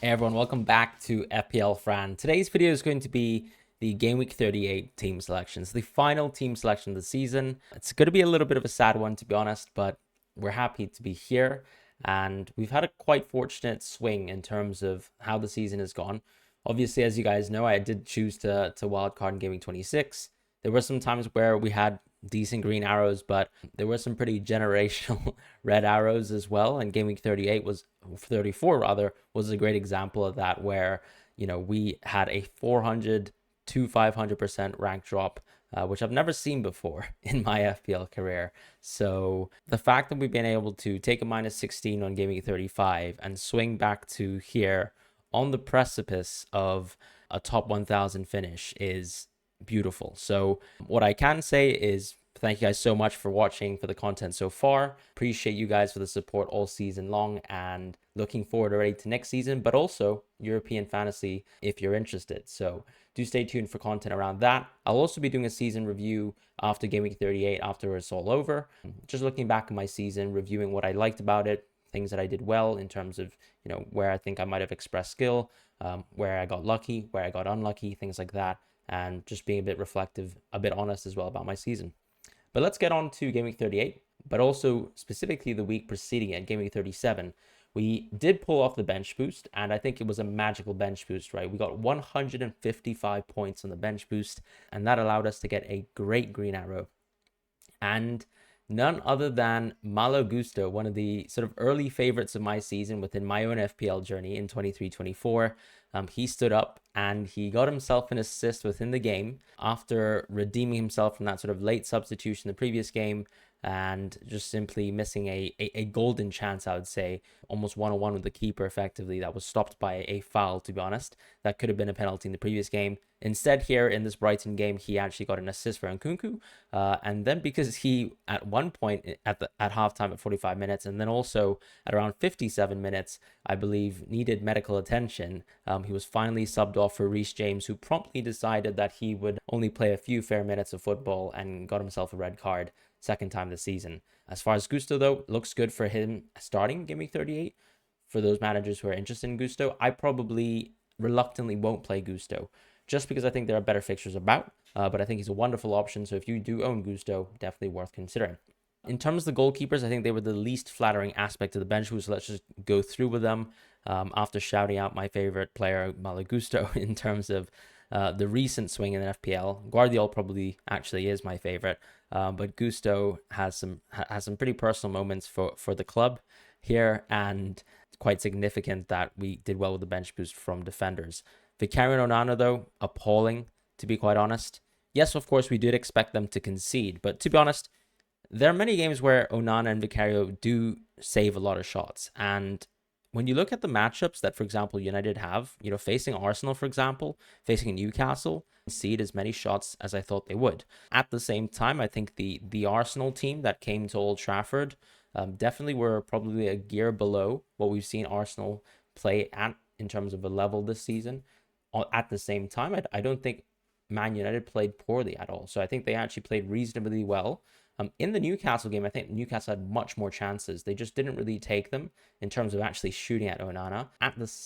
Hey everyone, welcome back to FPL Fran. Today's video is going to be the Game Week 38 team selections, the final team selection of the season. It's going to be a little bit of a sad one, to be honest, but we're happy to be here. And we've had a quite fortunate swing in terms of how the season has gone. Obviously, as you guys know, I did choose to wildcard in Game Week 26. There were some times where we had decent green arrows, but there were some pretty generational red arrows as well. And Game Week 38 was 34 rather was a great example of that, where we had a 400 to 500% rank drop, which I've never seen before in my FPL career. So the fact that we've been able to take a minus 16 on Game Week 35 and swing back to here on the precipice of a top 1000 finish is beautiful. So what I can say is thank you guys so much for watching, for the content so far. Appreciate you guys for the support all season long, and looking forward already to next season, but also European fantasy if you're interested. So do stay tuned for content around that. I'll also be doing a season review after Game Week 38, after it's all over. Just looking back at my season, reviewing what I liked about it, things that I did well in terms of, where I think I might have expressed skill, where I got lucky, where I got unlucky, things like that. And just being a bit reflective, a bit honest as well about my season. But let's get on to Game Week 38, but also specifically the week preceding it, Game Week 37. We did pull off the bench boost, and I think it was a magical bench boost, right? We got 155 points on the bench boost, and that allowed us to get a great green arrow. And none other than Malo Gusto, one of the sort of early favorites of my season within my own FPL journey in 23-24. He stood up and he got himself an assist within the game after redeeming himself from that sort of late substitution in the previous game, and just simply missing a golden chance, I would say, almost one-on-one with the keeper effectively. That was stopped by a foul, to be honest. That could have been a penalty in the previous game. Instead, here in this Brighton game, he actually got an assist for Nkunku. And then because he, at one point at halftime at 45 minutes, and then also at around 57 minutes, I believe, needed medical attention, he was finally subbed off for Reece James, who promptly decided that he would only play a few fair minutes of football and got himself a red card. Second time this season. As far as Gusto, though, looks good for him starting Game Week 38. For those managers who are interested in Gusto, I probably reluctantly won't play Gusto, just because I think there are better fixtures about. But I think he's a wonderful option, so if you do own Gusto, definitely worth considering. In terms of the goalkeepers, I think they were the least flattering aspect of the bench boost, so let's just go through with them after shouting out my favorite player, Malo Gusto, in terms of the recent swing in the FPL. Guardiola probably actually is my favorite, but Gusto has some pretty personal moments for the club here, and it's quite significant that we did well with the bench boost from defenders. Vicario and Onana, though, appalling, to be quite honest. Yes, of course, we did expect them to concede, but to be honest, there are many games where Onana and Vicario do save a lot of shots, and when you look at the matchups that, for example, United have, facing Arsenal, for example, facing Newcastle, concede as many shots as I thought they would. At the same time, I think the Arsenal team that came to Old Trafford definitely were probably a gear below what we've seen Arsenal play at in terms of a level this season. At the same time, I don't think Man United played poorly at all. So I think they actually played reasonably well. In the Newcastle game, I think Newcastle had much more chances. They just didn't really take them in terms of actually shooting at Onana.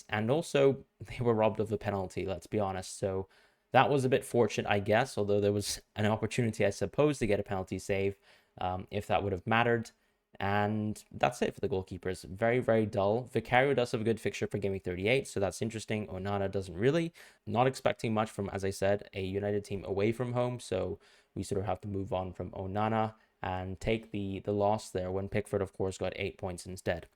And also, they were robbed of a penalty, let's be honest. So that was a bit fortunate, I guess, although there was an opportunity, I suppose, to get a penalty save if that would have mattered. And that's it for the goalkeepers. Very, very dull. Vicario does have a good fixture for Game Week 38, so that's interesting. Onana doesn't really. Not expecting much from, as I said, a United team away from home, so we sort of have to move on from Onana and take the loss there when Pickford, of course, got 8 points instead.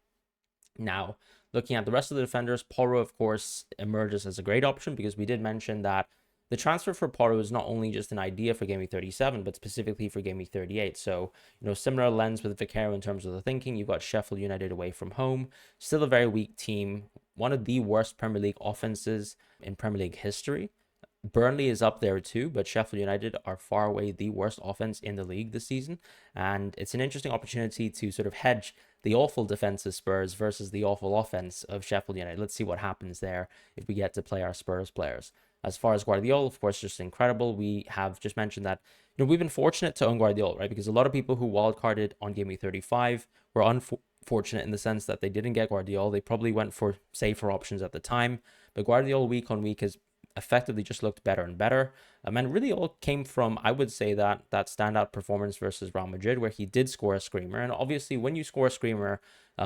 Now, looking at the rest of the defenders, Porro, of course, emerges as a great option because we did mention that the transfer for Porro is not only just an idea for Game Week 37, but specifically for Game Week 38. So, similar lens with Vicario in terms of the thinking. You've got Sheffield United away from home, still a very weak team, one of the worst Premier League offenses in Premier League history. Burnley is up there too, but Sheffield United are far away the worst offense in the league this season. And it's an interesting opportunity to sort of hedge the awful defense of Spurs versus the awful offense of Sheffield United. Let's see what happens there if we get to play our Spurs players. As far as Guardiola, of course, just incredible. We have just mentioned that we've been fortunate to own Guardiola, right? Because a lot of people who wildcarded on Game Week 35 were fortunate in the sense that they didn't get Guardiola. They probably went for safer options at the time, but Guardiola week on week has effectively just looked better and better. And really all came from, I would say, that standout performance versus Real Madrid, where he did score a screamer. And obviously, when you score a screamer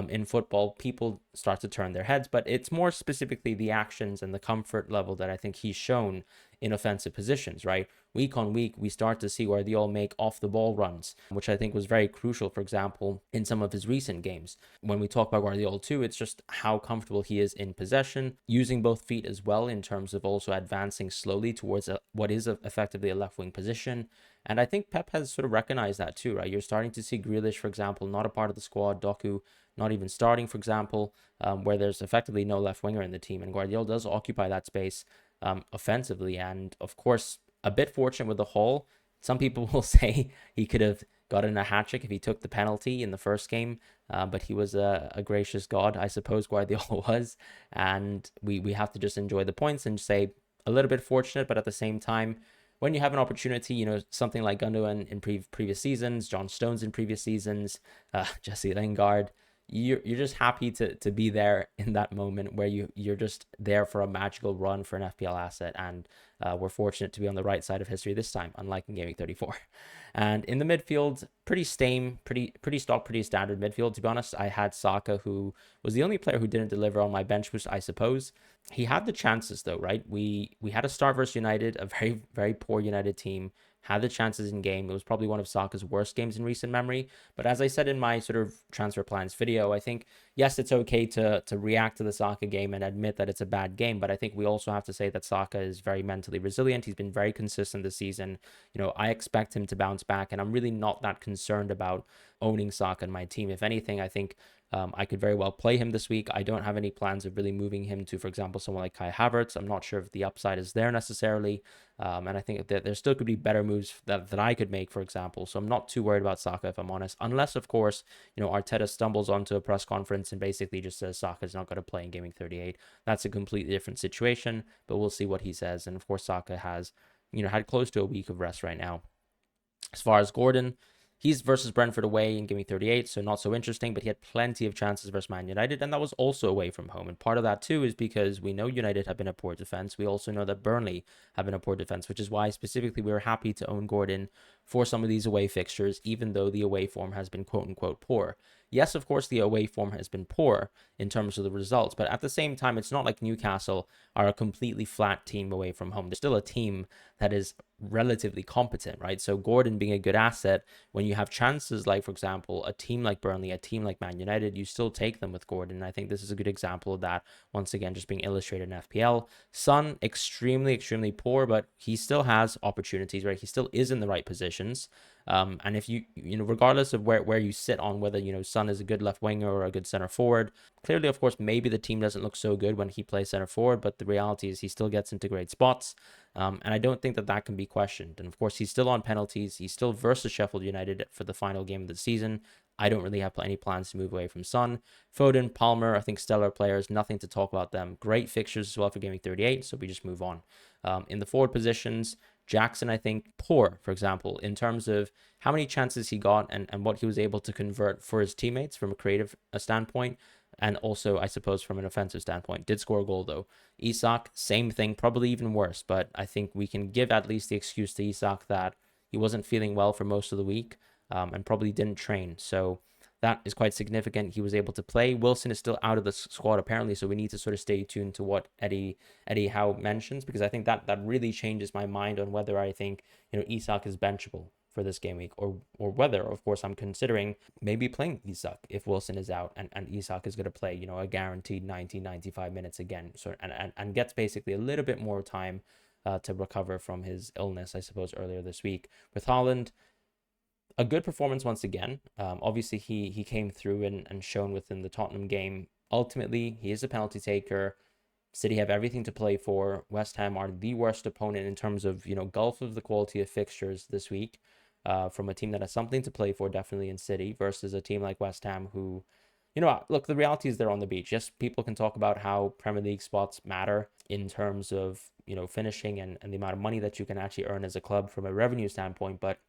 in football, people start to turn their heads. But it's more specifically the actions and the comfort level that I think he's shown in offensive positions, right? Week on week, we start to see where they all make off the ball runs, which I think was very crucial, for example, in some of his recent games. When we talk about Guardiola too, it's just how comfortable he is in possession, using both feet as well in terms of also advancing slowly towards what is effectively a left wing position. And I think Pep has sort of recognized that too, right? You're starting to see Grealish, for example, not a part of the squad, Doku not even starting, for example, where there's effectively no left winger in the team. And Guardiola does occupy that space offensively. And of course, a bit fortunate with the haul. Some people will say he could have gotten a hat trick if he took the penalty in the first game, but he was a gracious God, I suppose Guardiola was. And we have to just enjoy the points and say a little bit fortunate, but at the same time, when you have an opportunity, something like Gundogan in previous seasons, John Stones in previous seasons, Jesse Lingard, you're just happy to be there in that moment where you're just there for a magical run for an FPL asset. And we're fortunate to be on the right side of history this time, unlike in Gaming 34. And in the midfield, pretty stock, pretty standard midfield. To be honest, I had Saka, who was the only player who didn't deliver on my bench boost, I suppose. He had the chances though, right? We had a start versus United, a very, very poor United team. Had the chances in game. It was probably one of Saka's worst games in recent memory. But as I said in my sort of transfer plans video, I think, yes, it's okay to react to the Saka game and admit that it's a bad game. But I think we also have to say that Saka is very mentally resilient. He's been very consistent this season. I expect him to bounce back. And I'm really not that concerned about owning Saka in my team. If anything, I think I could very well play him this week. I don't have any plans of really moving him to, for example, someone like Kai Havertz. I'm not sure if the upside is there necessarily. And I think that there still could be better moves that I could make, for example. So I'm not too worried about Saka, if I'm honest. Unless, of course, Arteta stumbles onto a press conference and basically just says Saka's not going to play in Gaming 38. That's a completely different situation, but we'll see what he says. And of course, Saka has, had close to a week of rest right now. As far as Gordon, he's versus Brentford away in Gaming 38, so not so interesting, but he had plenty of chances versus Man United, and that was also away from home. And part of that, too, is because we know United have been a poor defense. We also know that Burnley have been a poor defense, which is why specifically we were happy to own Gordon for some of these away fixtures, even though the away form has been quote-unquote poor. Yes, of course, the away form has been poor in terms of the results, but at the same time, it's not like Newcastle are a completely flat team away from home. They're still a team that is relatively competent, right? So Gordon being a good asset, when you have chances like, for example, a team like Burnley, a team like Man United, you still take them with Gordon. And I think this is a good example of that, once again, just being illustrated in FPL. Son, extremely, extremely poor, but he still has opportunities, right? He still is in the right positions. And if you regardless of where you sit on whether, Son is a good left winger or a good center forward, clearly, of course, maybe the team doesn't look so good when he plays center forward, but the reality is he still gets into great spots. And I don't think that can be questioned. And of course, he's still on penalties. He's still versus Sheffield United for the final game of the season. I don't really have any plans to move away from Son. Foden, Palmer, I think stellar players. Nothing to talk about them. Great fixtures as well for Gaming 38, so we just move on. In the forward positions, Jackson, I think, poor, for example, in terms of how many chances he got and what he was able to convert for his teammates from a creative standpoint. And also, I suppose, from an offensive standpoint. Did score a goal, though. Isak, same thing, probably even worse. But I think we can give at least the excuse to Isak that he wasn't feeling well for most of the week and probably didn't train. So that is quite significant. He was able to play. Wilson is still out of the squad, apparently, so we need to sort of stay tuned to what Eddie Howe mentions, because I think that really changes my mind on whether I think, Isak is benchable for this game week, or whether, of course, I'm considering maybe playing Isak if Wilson is out and Isak is going to play, a guaranteed 90-95 minutes again, so and gets basically a little bit more time to recover from his illness, I suppose, earlier this week. With Haaland, a good performance once again. Obviously, he came through and shown within the Tottenham game. Ultimately, he is a penalty taker. City have everything to play for. West Ham are the worst opponent in terms of, gulf of the quality of fixtures this week. From a team that has something to play for, definitely in City, versus a team like West Ham who, look, the reality is they're on the beach. Yes, people can talk about how Premier League spots matter in terms of, finishing and the amount of money that you can actually earn as a club from a revenue standpoint. But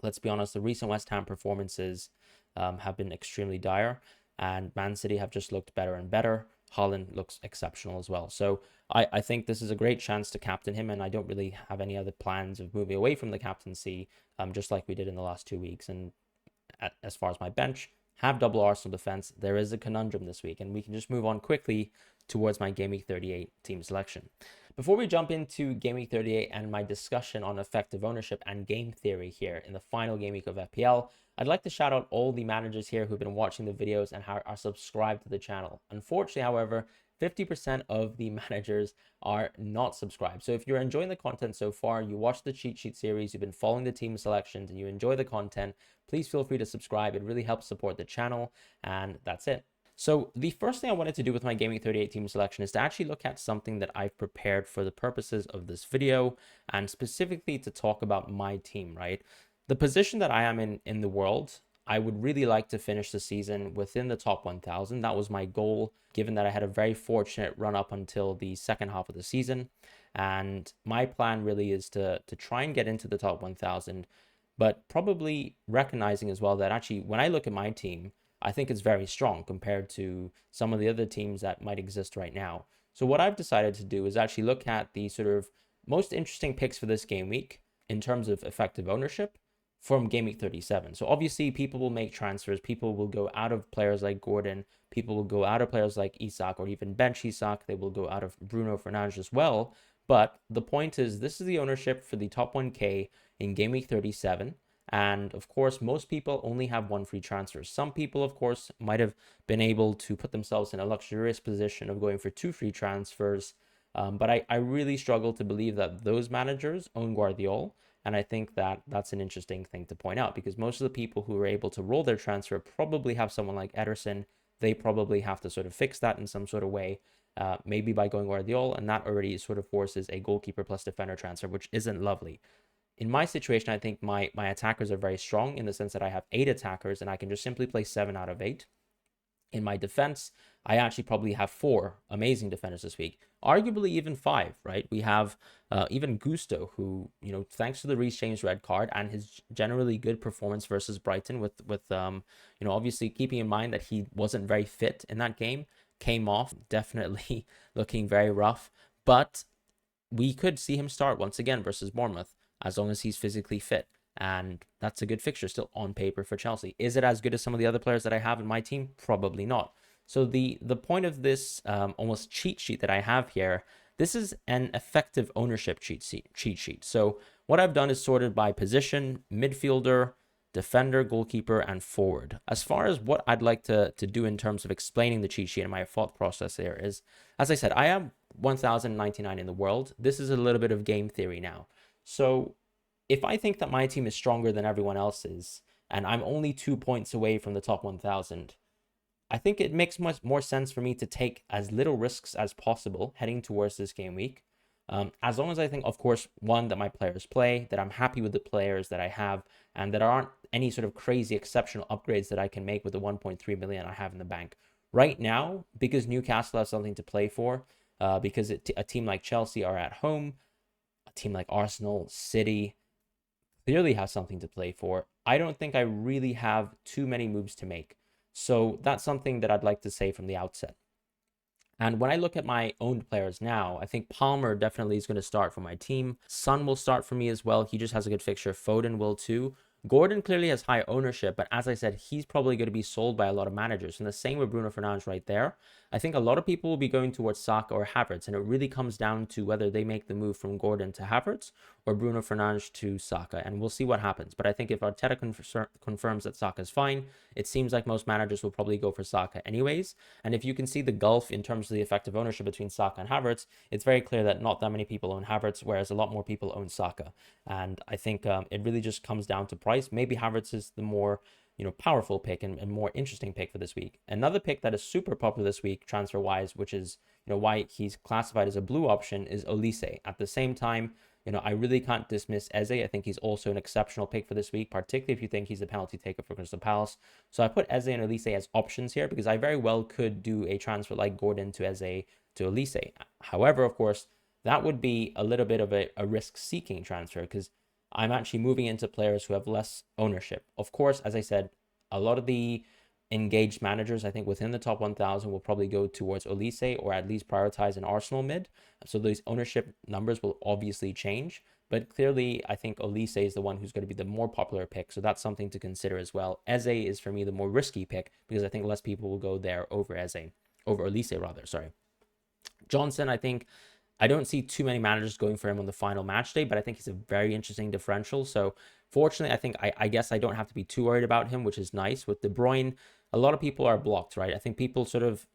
let's be honest, the recent West Ham performances have been extremely dire. and Man City have just looked better and better. Haaland looks exceptional as well. So I think this is a great chance to captain him, and I don't really have any other plans of moving away from the captaincy, just like we did in the last 2 weeks. And as far as my bench, have double Arsenal defense. There is a conundrum this week, and we can just move on quickly towards my Game Week 38 team selection. Before we jump into Game Week 38 and my discussion on effective ownership and game theory here in the final game week of FPL, I'd like to shout out all the managers here who've been watching the videos and are subscribed to the channel. Unfortunately, however, 50% of the managers are not subscribed. So if you're enjoying the content so far, you watch the cheat sheet series, you've been following the team selections, and you enjoy the content, please feel free to subscribe. It really helps support the channel, and that's it. So the first thing I wanted to do with my Game Week 38 team selection is to actually look at something that I've prepared for the purposes of this video, and specifically to talk about my team, right? The position that I am in the world, I would really like to finish the season within the top 1,000. That was my goal, given that I had a very fortunate run up until the second half of the season. And my plan really is to try and get into the top 1,000, but probably recognizing as well that actually when I look at my team, I think it's very strong compared to some of the other teams that might exist right now. So what I've decided to do is actually look at the sort of most interesting picks for this game week in terms of effective ownership from Game Week 37. So obviously people will make transfers. People will go out of players like Gordon. People will go out of players like Isak or even bench Isak. They will go out of Bruno Fernandes as well. But the point is, this is the ownership for the top 1K in Game Week 37. And of course, most people only have one free transfer. Some people, of course, might have been able to put themselves in a luxurious position of going for 2 free transfers. But I really struggle to believe that those managers own Guardiola. And I think that that's an interesting thing to point out, because most of the people who are able to roll their transfer probably have someone like Ederson. They probably have to sort of fix that in some sort of way, maybe by going Guardiola, and that already sort of forces a goalkeeper plus defender transfer, which isn't lovely. In my situation, I think my attackers are very strong in the sense that I have 8 attackers and I can just simply play 7 out of 8. In my defense, I actually probably have 4 amazing defenders this week, arguably even 5, right? We have even Gusto, who, you know, thanks to the Reece James red card and his generally good performance versus Brighton with you know, obviously keeping in mind that he wasn't very fit in that game, came off definitely looking very rough, but we could see him start once again versus Bournemouth as long as he's physically fit. And that's a good fixture still on paper for Chelsea. Is it as good as some of the other players that I have in my team? Probably not. So the point of this almost cheat sheet that I have here, this is an effective ownership cheat sheet. So what I've done is sorted by position, midfielder, defender, goalkeeper, and forward. As far as what I'd like to do in terms of explaining the cheat sheet and my thought process there is, as I said, I am 1,099 in the world. This is a little bit of game theory now. So if I think that my team is stronger than everyone else's, and I'm only 2 points away from the top 1,000, I think it makes much more sense for me to take as little risks as possible heading towards this game week. As long as I think, of course, one, that my players play, that I'm happy with the players that I have, and that there aren't any sort of crazy exceptional upgrades that I can make with the 1.3 million I have in the bank. Right now, because Newcastle has something to play for, because a team like Chelsea are at home, a team like Arsenal, City, clearly has something to play for. I don't think I really have too many moves to make. So that's something that I'd like to say from the outset. And when I look at my owned players now, I think Palmer definitely is going to start for my team. Son will start for me as well. He just has a good fixture. Foden will too. Gordon clearly has high ownership, but as I said, he's probably going to be sold by a lot of managers. And the same with Bruno Fernandes right there. I think a lot of people will be going towards Saka or Havertz, and it really comes down to whether they make the move from Gordon to Havertz or Bruno Fernandes to Saka, and we'll see what happens. But I think if Arteta confirms that Saka is fine, it seems like most managers will probably go for Saka anyways. And if you can see the gulf in terms of the effective ownership between Saka and Havertz, it's very clear that not that many people own Havertz, whereas a lot more people own Saka. And I think it really just comes down to price. Maybe Havertz is the more, you know, powerful pick and more interesting pick for this week. Another pick that is super popular this week transfer wise, which is, you know, why he's classified as a blue option, is Olise. At the same time, you know, I really can't dismiss Eze. I think he's also an exceptional pick for this week, particularly if you think he's a penalty taker for Crystal Palace. So I put Eze and Olise as options here because I very well could do a transfer like Gordon to Eze to Olise. However, of course, that would be a little bit of a risk-seeking transfer because I'm actually moving into players who have less ownership. Of course, as I said, a lot of the engaged managers, I think within the top 1,000 will probably go towards Olise or at least prioritize an Arsenal mid. So those ownership numbers will obviously change, but clearly I think Olise is the one who's going to be the more popular pick. So that's something to consider as well. Eze is for me the more risky pick because I think less people will go there over Olise rather, sorry. Johnson, I don't see too many managers going for him on the final match day, but I think he's a very interesting differential. So fortunately, I guess I don't have to be too worried about him, which is nice. With De Bruyne, a lot of people are blocked, right? I think people sort of,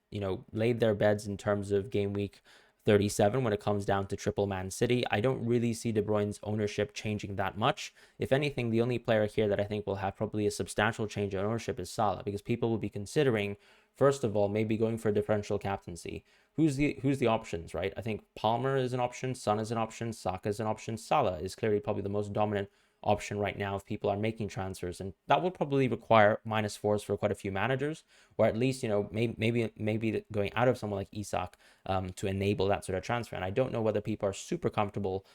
laid their beds in terms of game week 37 when it comes down to triple Man City. I don't really see De Bruyne's ownership changing that much. If anything, the only player here that I think will have probably a substantial change in ownership is Salah, because people will be considering, first of all, maybe going for a differential captaincy. Who's the options, right? I think Palmer is an option, Son is an option, Saka is an option, Salah is clearly probably the most dominant option right now if people are making transfers, and that will probably require -4s for quite a few managers, or at least maybe going out of someone like Isak to enable that sort of transfer. And I don't know whether people are super comfortable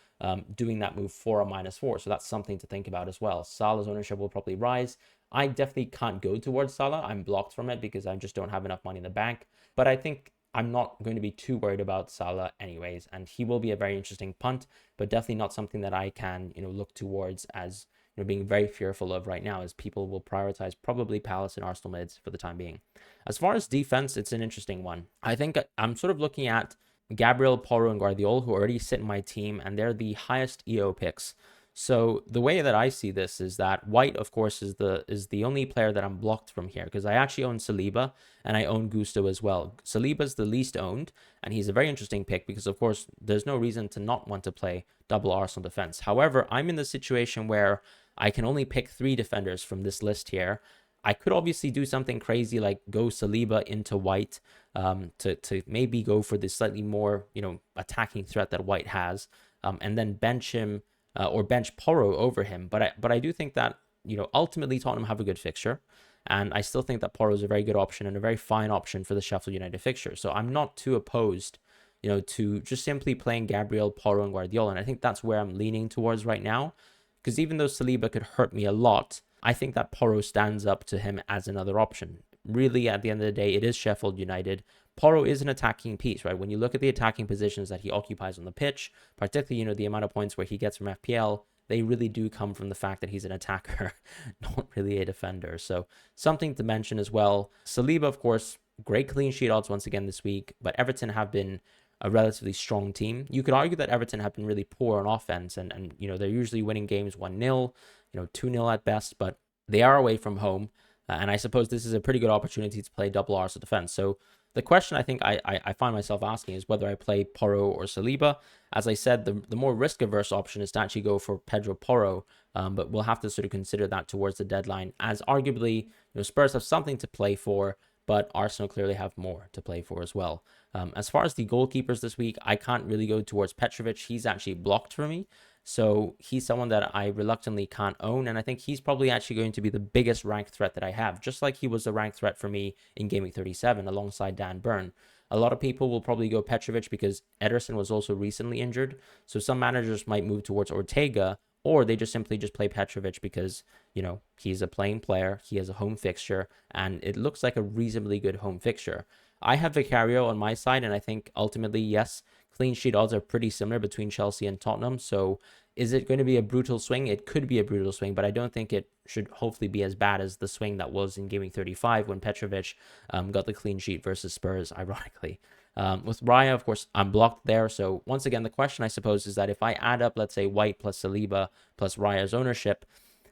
doing that move for a -4, so that's something to think about as well. Salah's ownership will probably rise. I definitely can't go towards Salah. I'm blocked from it because I just don't have enough money in the bank, but I think I'm not going to be too worried about Salah anyways, and he will be a very interesting punt, but definitely not something that I can, look towards as, being very fearful of right now, as people will prioritize probably Palace and Arsenal mids for the time being. As far as defense, it's an interesting one. I think I'm sort of looking at Gabriel, Porro, and Guardiola, who already sit in my team, and they're the highest EO picks. So the way that I see this is that White, of course, is the only player that I'm blocked from here, because I actually own Saliba and I own Gusto as well. Saliba's the least owned, and he's a very interesting pick because, of course, there's no reason to not want to play double Arsenal defense. However, I'm in the situation where I can only pick 3 defenders from this list here. I could obviously do something crazy like go Saliba into White to maybe go for this slightly more, attacking threat that White has, and then bench him or bench Porro over him. But I do think that, ultimately Tottenham have a good fixture. And I still think that Porro is a very good option and a very fine option for the Sheffield United fixture. So I'm not too opposed, to just simply playing Gabriel, Porro, and Guardiola. And I think that's where I'm leaning towards right now. Because even though Saliba could hurt me a lot, I think that Porro stands up to him as another option. Really, at the end of the day, it is Sheffield United. Porro is an attacking piece, right? When you look at the attacking positions that he occupies on the pitch, particularly, the amount of points where he gets from FPL, they really do come from the fact that he's an attacker, not really a defender. So something to mention as well. Saliba, of course, great clean sheet odds once again this week, but Everton have been a relatively strong team. You could argue that Everton have been really poor on offense, and they're usually winning games 1-0, 2-0 at best, but they are away from home. And I suppose this is a pretty good opportunity to play double Arsenal defense. So the question I think I find myself asking is whether I play Porro or Saliba. As I said, the more risk-averse option is to actually go for Pedro Porro, but we'll have to sort of consider that towards the deadline, as arguably Spurs have something to play for, but Arsenal clearly have more to play for as well. As far as the goalkeepers this week, I can't really go towards Petrovic. He's actually blocked for me. So he's someone that I reluctantly can't own, and I think he's probably actually going to be the biggest ranked threat that I have, just like he was a ranked threat for me in Game Week 37 alongside Dan Burn. A lot of people will probably go Petrovic because Ederson was also recently injured, so some managers might move towards Ortega, or they just simply play Petrovic because, he's a playing player, he has a home fixture, and it looks like a reasonably good home fixture. I have Vicario on my side, and I think ultimately, yes, clean sheet odds are pretty similar between Chelsea and Tottenham. So is it going to be a brutal swing? It could be a brutal swing, but I don't think it should hopefully be as bad as the swing that was in Game Week 35 when Petrovic got the clean sheet versus Spurs, ironically. With Raya, of course, I'm blocked there. So once again, the question I suppose is that if I add up, let's say, White plus Saliba plus Raya's ownership,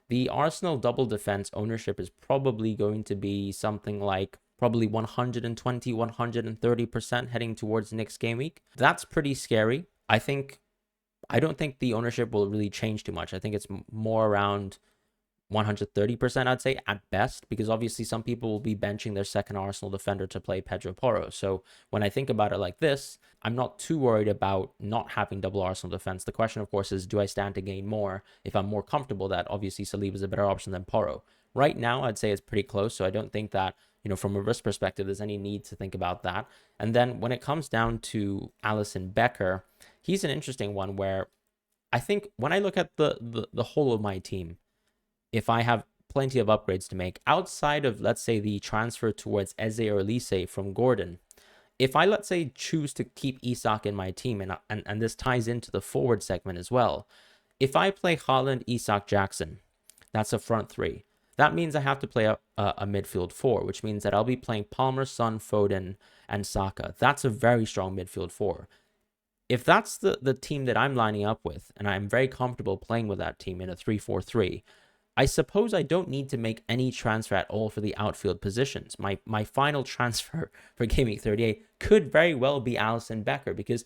the Arsenal double defense ownership is probably going to be something like probably 120, 130% heading towards next game week. That's pretty scary. I don't think the ownership will really change too much. I think it's more around 130%, I'd say, at best, because obviously some people will be benching their second Arsenal defender to play Pedro Porro. So when I think about it like this, I'm not too worried about not having double Arsenal defense. The question, of course, is do I stand to gain more if I'm more comfortable that obviously Saliba is a better option than Porro? Right now, I'd say it's pretty close, so I don't think that, from a risk perspective, there's any need to think about that. And then when it comes down to Alisson Becker, he's an interesting one where I think when I look at the whole of my team, if I have plenty of upgrades to make outside of, let's say, the transfer towards Eze or Elise from Gordon. If I, let's say, choose to keep Isak in my team, and this ties into the forward segment as well. If I play Haaland, Isak, Jackson, that's a front three. That means I have to play a midfield four, which means that I'll be playing Palmer, Son, Foden, and Saka. That's a very strong midfield four. If that's the team that I'm lining up with, and I'm very comfortable playing with that team in a 3-4-3, I suppose I don't need to make any transfer at all for the outfield positions. My final transfer for Game Week 38 could very well be Alisson Becker, because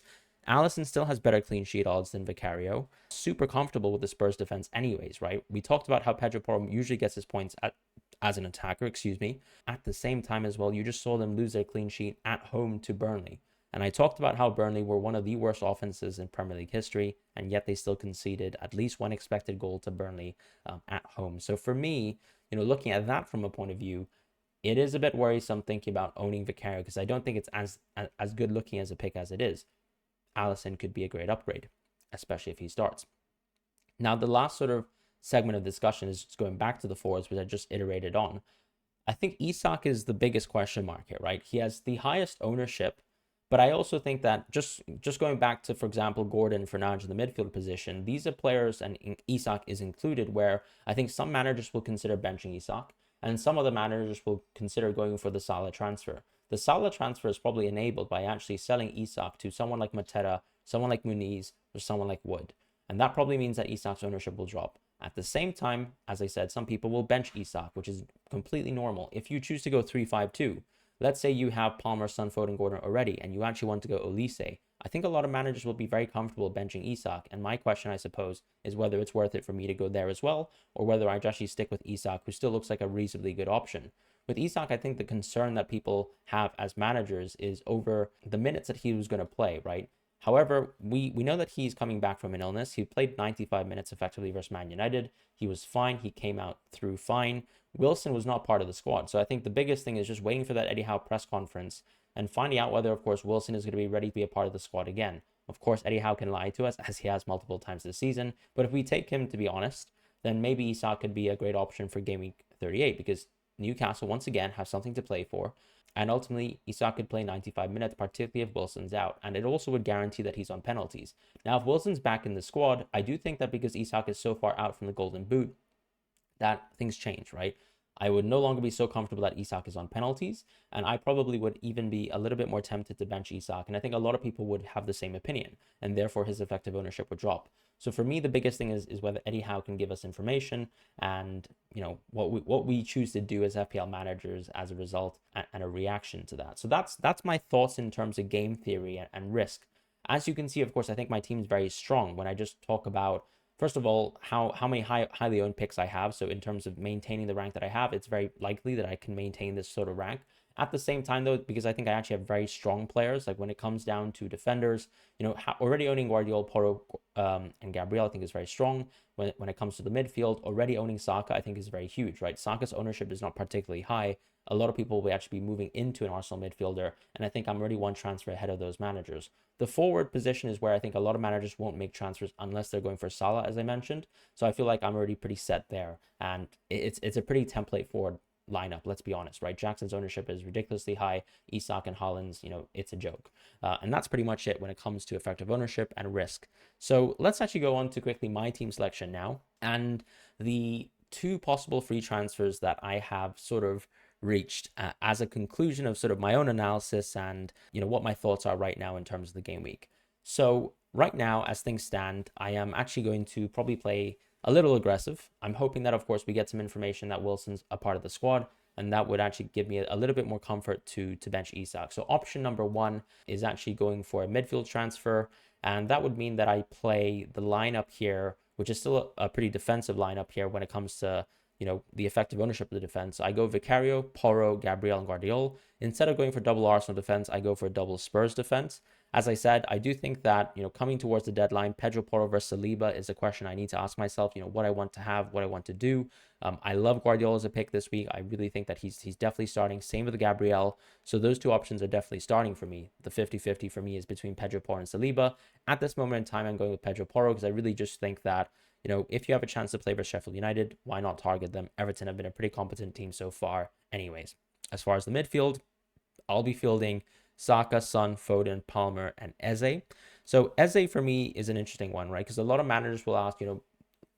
Alisson still has better clean sheet odds than Vicario. Super comfortable with the Spurs defense anyways, right? We talked about how Pedro Porro usually gets his points as an attacker, At the same time as well, you just saw them lose their clean sheet at home to Burnley. And I talked about how Burnley were one of the worst offenses in Premier League history, and yet they still conceded at least one expected goal to Burnley at home. So for me, looking at that from a point of view, it is a bit worrisome thinking about owning Vicario, because I don't think it's as good looking as a pick as it is. Alisson could be a great upgrade, especially if he starts. Now, the last sort of segment of discussion is just going back to the forwards, which I just iterated on. I think Isak is the biggest question mark here, right? He has the highest ownership, but I also think that just going back to, for example, Gordon, Fernandes in the midfield position, these are players, and Isak is included, where I think some managers will consider benching Isak, and some other managers will consider going for the Salah transfer. The Salah transfer is probably enabled by actually selling Isak to someone like Mateta, someone like Muniz, or someone like Wood. And that probably means that Isak's ownership will drop. At the same time, as I said, some people will bench Isak, which is completely normal. If you choose to go 3-5-2, let's say you have Palmer, Son, Foden, Gordon already, and you actually want to go Olise, I think a lot of managers will be very comfortable benching Isak. And my question, I suppose, is whether it's worth it for me to go there as well, or whether I actually stick with Isak, who still looks like a reasonably good option. With Isak, I think the concern that people have as managers is over the minutes that he was going to play, right? However, we know that he's coming back from an illness. He played 95 minutes effectively versus Man United. He was fine. He came out through fine. Wilson was not part of the squad. So I think the biggest thing is just waiting for that Eddie Howe press conference and finding out whether, of course, Wilson is going to be ready to be a part of the squad again. Of course, Eddie Howe can lie to us, as he has multiple times this season. But if we take him to be honest, then maybe Isak could be a great option for Game Week 38, because Newcastle, once again, have something to play for. And ultimately, Isak could play 95 minutes, particularly if Wilson's out. And it also would guarantee that he's on penalties. Now, if Wilson's back in the squad, I do think that because Isak is so far out from the Golden Boot, that things change, right? I would no longer be so comfortable that Isak is on penalties, and I probably would even be a little bit more tempted to bench Isak. And I think a lot of people would have the same opinion, and therefore his effective ownership would drop. So for me, the biggest thing is whether Eddie Howe can give us information, and what we choose to do as FPL managers as a result, and a reaction to that. So that's my thoughts in terms of game theory and risk. As you can see, of course, I think my team is very strong when I just talk about, first of all, how many highly owned picks I have. So in terms of maintaining the rank that I have, it's very likely that I can maintain this sort of rank. At the same time, though, because I think I actually have very strong players, like when it comes down to defenders, already owning Guardiola, Porro, and Gabriel, I think is very strong. When it comes to the midfield, already owning Saka, I think is very huge, right? Saka's ownership is not particularly high. A lot of people will actually be moving into an Arsenal midfielder, and I think I'm already one transfer ahead of those managers. The forward position is where I think a lot of managers won't make transfers unless they're going for Salah, as I mentioned. So I feel like I'm already pretty set there, and it's a pretty template forward lineup, let's be honest, right? Jackson's ownership is ridiculously high. Isak and Haaland's, it's a joke. And that's pretty much it when it comes to effective ownership and risk. So let's actually go on to quickly my team selection now, and the two possible free transfers that I have sort of reached as a conclusion of sort of my own analysis and what my thoughts are right now in terms of the game week. So right now, as things stand, I am actually going to probably play a little aggressive. I'm hoping that, of course, we get some information that Wilson's a part of the squad, and that would actually give me a little bit more comfort to bench Isak. So option number one is actually going for a midfield transfer, and that would mean that I play the lineup here, which is still a pretty defensive lineup here when it comes to the effective ownership of the defense. I go Vicario, Porro, Gabriel, and Guardiola. Instead of going for double Arsenal defense, I go for a double Spurs defense. As I said, I do think that, coming towards the deadline, Pedro Porro versus Saliba is a question I need to ask myself, what I want to have, what I want to do. I love Guardiola as a pick this week. I really think that he's definitely starting. Same with Gabriel. So those two options are definitely starting for me. The 50-50 for me is between Pedro Porro and Saliba. At this moment in time, I'm going with Pedro Porro because I really just think that, if you have a chance to play versus Sheffield United, why not target them? Everton have been a pretty competent team so far anyways. As far as the midfield, I'll be fielding Saka, Son, Foden, Palmer, and Eze. So Eze for me is an interesting one, right? Because a lot of managers will ask,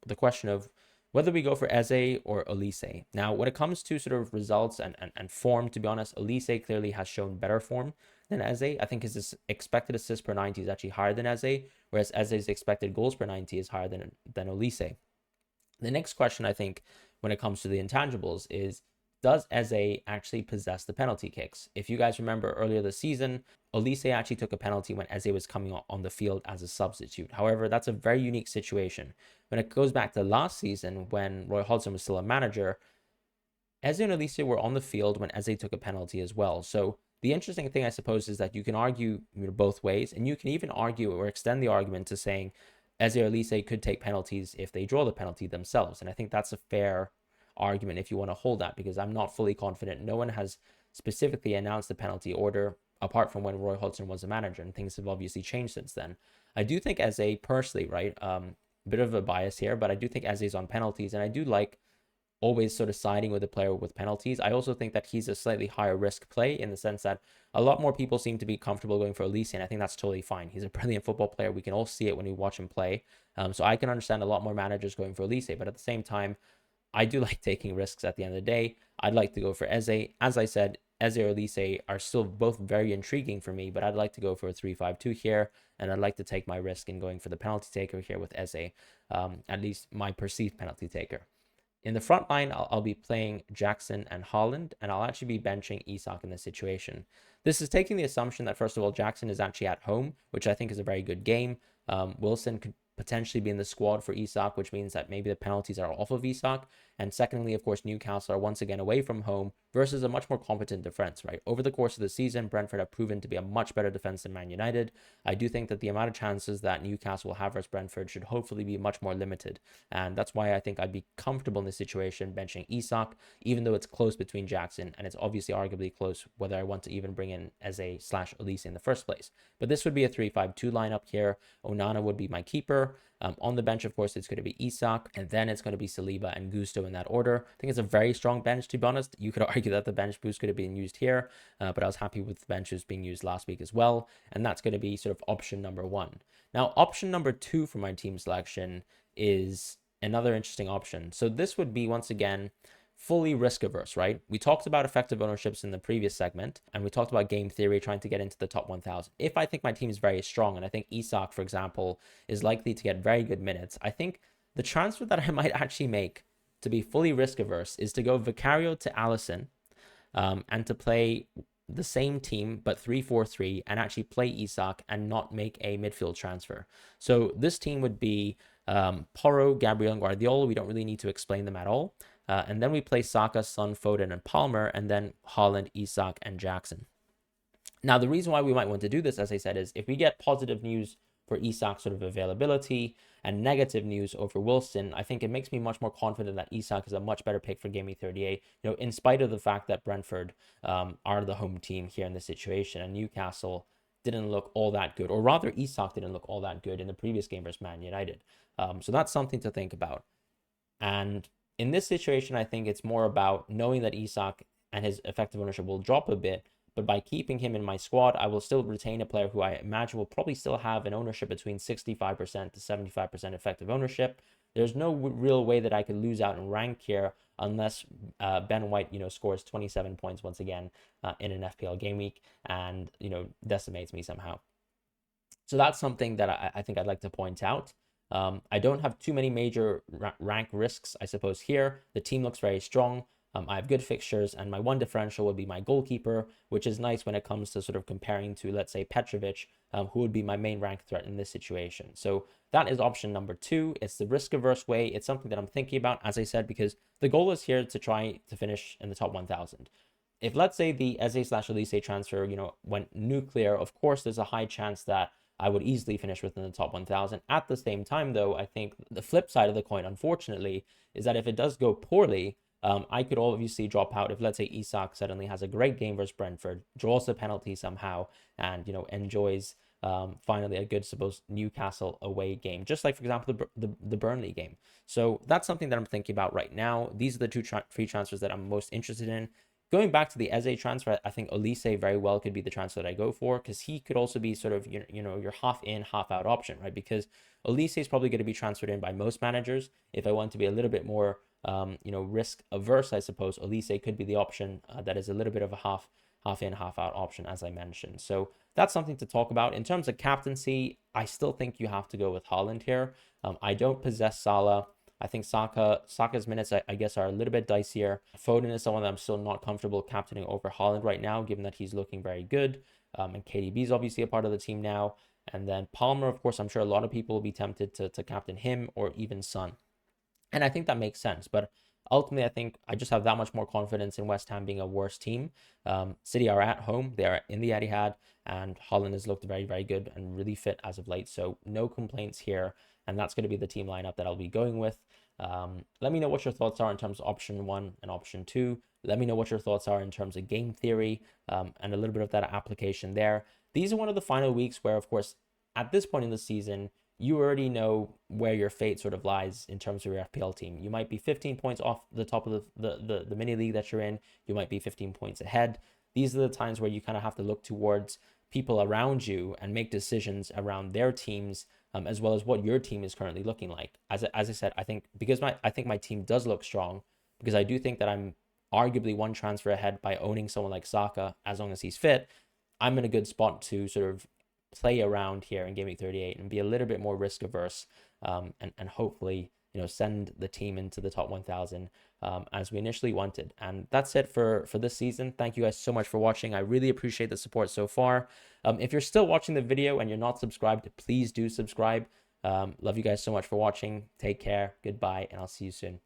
the question of whether we go for Eze or Elise. Now, when it comes to sort of results and form, to be honest, Elise clearly has shown better form than Eze. I think his expected assists per 90 is actually higher than Eze, whereas Eze's expected goals per 90 is higher than Elise. The next question, I think, when it comes to the intangibles is, does Eze actually possess the penalty kicks? If you guys remember earlier this season, Elise actually took a penalty when Eze was coming on the field as a substitute. However, that's a very unique situation. When it goes back to last season, when Roy Hodgson was still a manager, Eze and Elise were on the field when Eze took a penalty as well. So the interesting thing, I suppose, is that you can argue both ways, and you can even argue or extend the argument to saying Eze or Elise could take penalties if they draw the penalty themselves. And I think that's a fair argument if you want to hold that, because I'm not fully confident. No one has specifically announced the penalty order apart from when Roy Hodgson was a manager, and things have obviously changed since then. I do think Eze personally, right, bit of a bias here, but I do think Eze's on penalties, and I do like always sort of siding with a player with penalties. I also think that he's a slightly higher risk play in the sense that a lot more people seem to be comfortable going for Elise, and I think that's totally fine. He's a brilliant football player. We can all see it when we watch him play. So I can understand a lot more managers going for Elise, but at the same time, I do like taking risks at the end of the day. I'd like to go for Eze. As I said, Eze or Elise are still both very intriguing for me, but I'd like to go for a 3-5-2 here, and I'd like to take my risk in going for the penalty taker here with Eze, at least my perceived penalty taker. In the front line, I'll be playing Jackson and Haaland, and I'll actually be benching Isak in this situation. This is taking the assumption that, first of all, Jackson is actually at home, which I think is a very good game. Wilson could potentially be in the squad for Isak, which means that maybe the penalties are off of Isak. And secondly, of course, Newcastle are once again away from home versus a much more competent defense, right? Over the course of the season, Brentford have proven to be a much better defense than Man United. I do think that the amount of chances that Newcastle will have versus Brentford should hopefully be much more limited. And that's why I think I'd be comfortable in this situation benching Isak, even though it's close between Jackson, and it's obviously arguably close whether I want to even bring in Eze/Elise in the first place. But this would be a 3-5-2 lineup here. Onana would be my keeper. On the bench, of course, it's going to be Isak, and then it's going to be Saliba and Gusto in that order. I think it's a very strong bench, to be honest. You could argue that the bench boost could have been used here, but I was happy with the benches being used last week as well, and that's going to be sort of option number one. Now, option number two for my team selection is another interesting option. So this would be, once again, fully risk averse, right? We talked about effective ownerships in the previous segment, and we talked about game theory, trying to get into the top 1,000. If I think my team is very strong, and I think Isak, for example, is likely to get very good minutes, I think the transfer that I might actually make to be fully risk averse is to go Vicario to Alisson, and to play the same team but 3-4-3 and actually play Isak and not make a midfield transfer. So this team would be Porro, Gabriel, and Guardiola. We don't really need to explain them at all. And then we play Saka, Son, Foden, and Palmer, and then Haaland, Isak, and Jackson. Now, the reason why we might want to do this, as I said, is if we get positive news for Isak's sort of availability and negative news over Wilson, I think it makes me much more confident that Isak is a much better pick for Game Week 38, in spite of the fact that Brentford are the home team here in this situation, and Newcastle didn't look all that good, or rather Isak didn't look all that good in the previous game versus Man United. So that's something to think about. And in this situation, I think it's more about knowing that Isak and his effective ownership will drop a bit, but by keeping him in my squad, I will still retain a player who I imagine will probably still have an ownership between 65% to 75% effective ownership. There's no real way that I could lose out in rank here unless Ben White, scores 27 points once again in an FPL game week and, decimates me somehow. So that's something that I think I'd like to point out. I don't have too many major rank risks, I suppose, here. The team looks very strong. I have good fixtures, and my one differential would be my goalkeeper, which is nice when it comes to sort of comparing to, let's say, Petrovic, who would be my main rank threat in this situation. So that is option number two. It's the risk-averse way. It's something that I'm thinking about, as I said, because the goal is here to try to finish in the top 1,000. If, let's say, the Eze/Elise transfer, went nuclear, of course, there's a high chance that I would easily finish within the top 1,000. At the same time, though, I think the flip side of the coin, unfortunately, is that if it does go poorly, I could obviously drop out if, let's say, Isak suddenly has a great game versus Brentford, draws a penalty somehow, and, enjoys finally a good, suppose, Newcastle away game, just like, for example, the Burnley game. So that's something that I'm thinking about right now. These are the two free transfers that I'm most interested in. Going back to the Eze transfer, I think Olise very well could be the transfer that I go for, because he could also be sort of, your half in, half out option, right? Because Olise is probably going to be transferred in by most managers. If I want to be a little bit more, risk averse, I suppose Olise could be the option that is a little bit of a half in, half out option, as I mentioned. So that's something to talk about. In terms of captaincy, I still think you have to go with Haaland here. I don't possess Salah. I think Saka's minutes, I guess, are a little bit dicier. Foden is someone that I'm still not comfortable captaining over Haaland right now, given that he's looking very good. And KDB is obviously a part of the team now. And then Palmer, of course, I'm sure a lot of people will be tempted to captain him or even Son. And I think that makes sense. But ultimately, I think I just have that much more confidence in West Ham being a worse team. City are at home. They're in the Etihad. And Holland has looked very, very good and really fit as of late. So no complaints here. And that's going to be the team lineup that I'll be going with. Let me know what your thoughts are in terms of option 1 and option 2. Let me know what your thoughts are in terms of game theory and a little bit of that application there. These are one of the final weeks where, of course, at this point in the season, you already know where your fate sort of lies in terms of your FPL team. You might be 15 points off the top of the mini league that you're in. You might be 15 points ahead. These are the times where you kind of have to look towards people around you and make decisions around their teams, as well as what your team is currently looking like. As I said, I think my team does look strong, because I do think that I'm arguably one transfer ahead by owning someone like Saka as long as he's fit. I'm in a good spot to sort of play around here in Game Week 38 and be a little bit more risk averse, and hopefully, send the team into the top 1,000 as we initially wanted. And that's it for this season. Thank you guys so much for watching. I really appreciate the support so far. If you're still watching the video and you're not subscribed, please do subscribe. Love you guys so much for watching. Take care. Goodbye, and I'll see you soon.